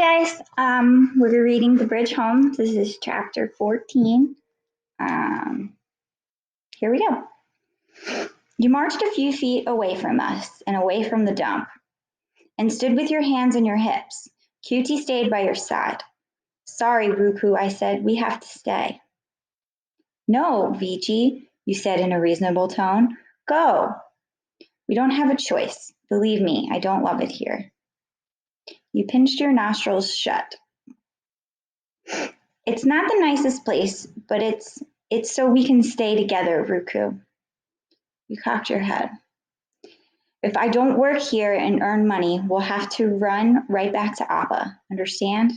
guys, we're reading The Bridge Home. This is chapter 14. Here we go. You marched a few feet away from us and away from the dump and stood with your hands on your hips. Cutie stayed by your side. Sorry, Ruku, I said, we have to stay. No, Vici, you said in a reasonable tone. Go. We don't have a choice. Believe me, I don't love it here. You pinched your nostrils shut. It's not the nicest place, but it's so we can stay together, Ruku. You cocked your head. If I don't work here and earn money, we'll have to run right back to Appa. Understand?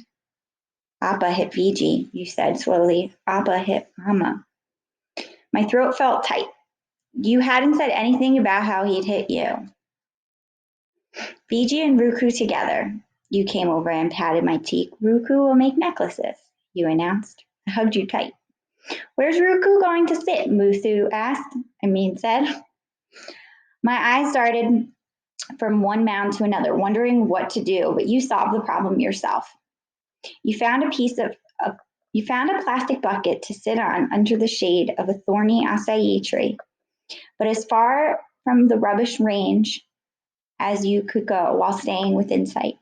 Appa hit Vici, you said slowly. Appa hit Mama. My throat felt tight. You hadn't said anything about how he'd hit you. Vici and Ruku together. You came over and patted my cheek. Ruku will make necklaces, you announced. I hugged you tight. Where's Ruku going to sit? Muthu said. My eyes darted from one mound to another, wondering what to do, but you solved the problem yourself. You found a plastic bucket to sit on under the shade of a thorny acai tree, but as far from the rubbish range as you could go while staying within sight.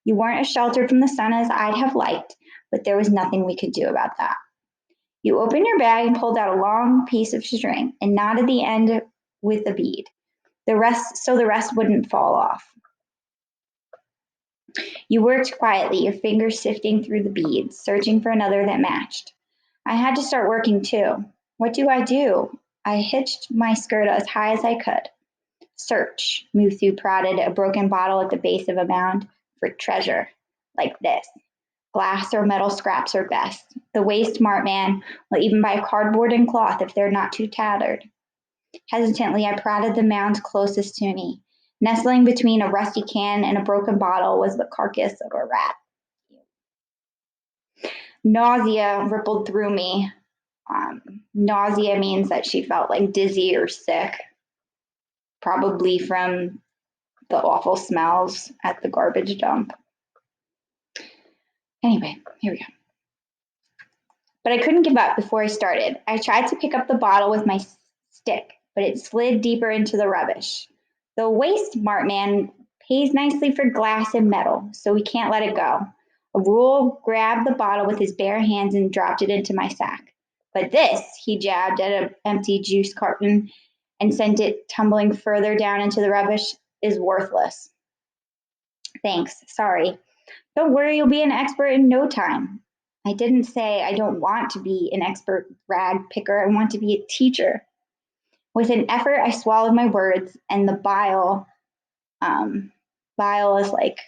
You weren't as sheltered from the sun as I'd have liked, but there was nothing we could do about that. You opened your bag and pulled out a long piece of string and knotted the end with a bead. The rest wouldn't fall off. You worked quietly, your fingers sifting through the beads, searching for another that matched. I had to start working too. What do? I hitched my skirt as high as I could. Search, Muthu prodded a broken bottle at the base of a mound, for treasure, like this. Glass or metal scraps are best. The waste smart man will even buy cardboard and cloth if they're not too tattered. Hesitantly, I prodded the mound closest to me. Nestling between a rusty can and a broken bottle was the carcass of a rat. Nausea rippled through me. Nausea means that she felt like dizzy or sick, probably from the awful smells at the garbage dump. Anyway, here we go. But I couldn't give up before I started. I tried to pick up the bottle with my stick, but it slid deeper into the rubbish. The waste smart man pays nicely for glass and metal, so we can't let it go. A rule grabbed the bottle with his bare hands and dropped it into my sack. But this, he jabbed at an empty juice carton and sent it tumbling further down into the rubbish, is worthless. Thanks, sorry. Don't worry, you'll be an expert in no time. I didn't say I don't want to be an expert rag picker. I want to be a teacher. With an effort, I swallowed my words, and the bile is like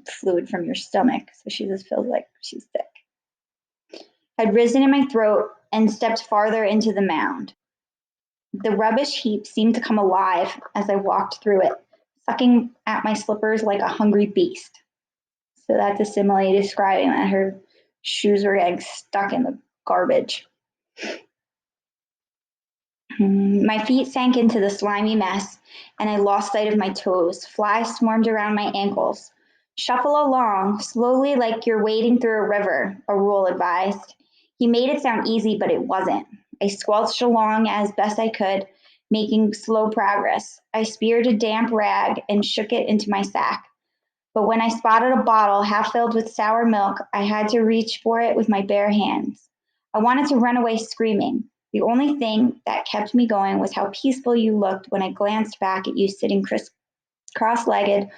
fluid from your stomach, so she just feels like she's sick. Had risen in my throat and stepped farther into the mound. The rubbish heap seemed to come alive as I walked through it, sucking at my slippers like a hungry beast. So that's a simile describing that her shoes were getting stuck in the garbage. My feet sank into the slimy mess, and I lost sight of my toes. Flies swarmed around my ankles. Shuffle along, slowly like you're wading through a river, a rule advised. He made it sound easy, but it wasn't. I squelched along as best I could, making slow progress. I speared a damp rag and shook it into my sack. But when I spotted a bottle half filled with sour milk, I had to reach for it with my bare hands. I wanted to run away screaming. The only thing that kept me going was how peaceful you looked when I glanced back at you sitting cross-legged,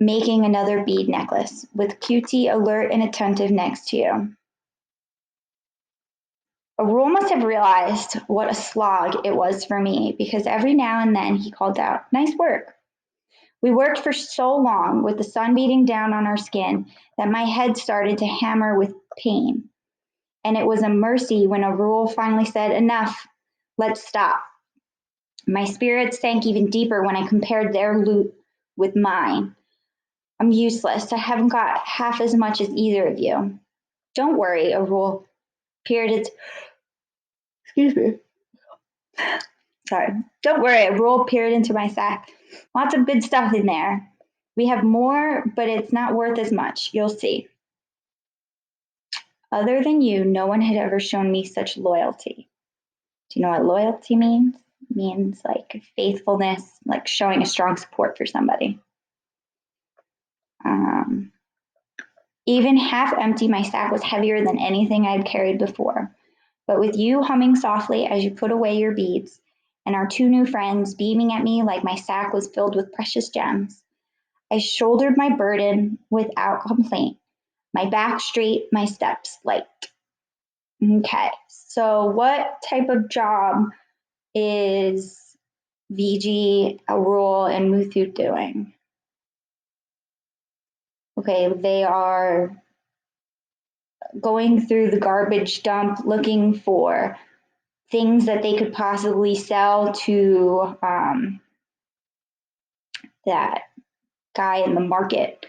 making another bead necklace, with Cutie alert and attentive next to you. Arul must have realized what a slog it was for me, because every now and then he called out, "Nice work." We worked for so long with the sun beating down on our skin that my head started to hammer with pain. And it was a mercy when Arul finally said, "Enough, let's stop." My spirits sank even deeper when I compared their loot with mine. I'm useless. I haven't got half as much as either of you. Don't worry, Arul peered its Sorry. Don't worry, Arul peered into my sack. Lots of good stuff in there. We have more, but it's not worth as much. You'll see. Other than you, no one had ever shown me such loyalty. Do you know what loyalty means? It means like faithfulness, like showing a strong support for somebody. Um, Even half empty, my sack was heavier than anything I'd carried before. But with you humming softly as you put away your beads, and our two new friends beaming at me like my sack was filled with precious gems, I shouldered my burden without complaint, my back straight, my steps light. Okay, so what type of job is VG, Rule, and Muthu doing? Okay, they are going through the garbage dump looking for things that they could possibly sell to that guy in the market.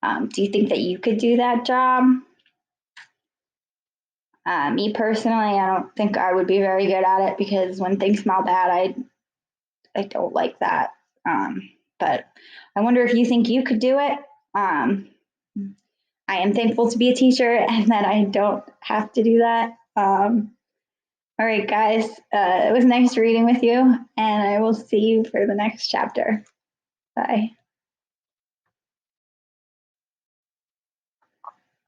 Do you think that you could do that job? Me personally, I don't think I would be very good at it because when things smell bad, I don't like that. But I wonder if you think you could do it. I am thankful to be a teacher and that I don't have to do that. All right, guys, it was nice reading with you, and I will see you for the next chapter. Bye.